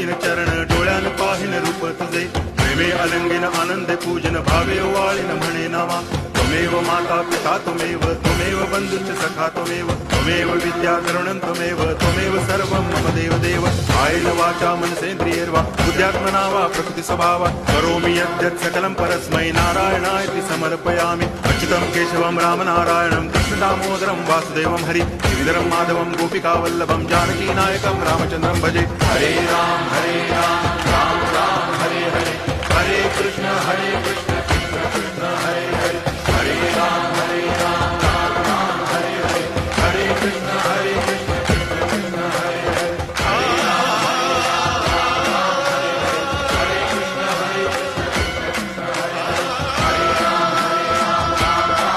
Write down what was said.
धरीन चरण डोळ्यान पाहिन रूप तुझे प्रेमे अलंगिन आनंदे पूजन भावे ओवाळीन म्हणे नावा त्वमेव माता पिता त्वमेव बंधुश्च सखा त्वमेव विद्या करुणं त्वमेव सर्वं मम देव कायेन वाचा मनसेन्द्रियैर्वा बुद्ध्यात्मना वा प्रकृति स्वभावा करोमि यद्यत् सकलं परस्मै नारायणायति समर्पयामि अच्युतं केशवं रामनारायणं कृष्णदामोदरं वासुदेवं हरि गिरिधरं माधवं गोपिकावल्लभं जानकीनायकं रामचन्द्रं भजे हरे राम राम राम हरे हरे हरे कृष्ण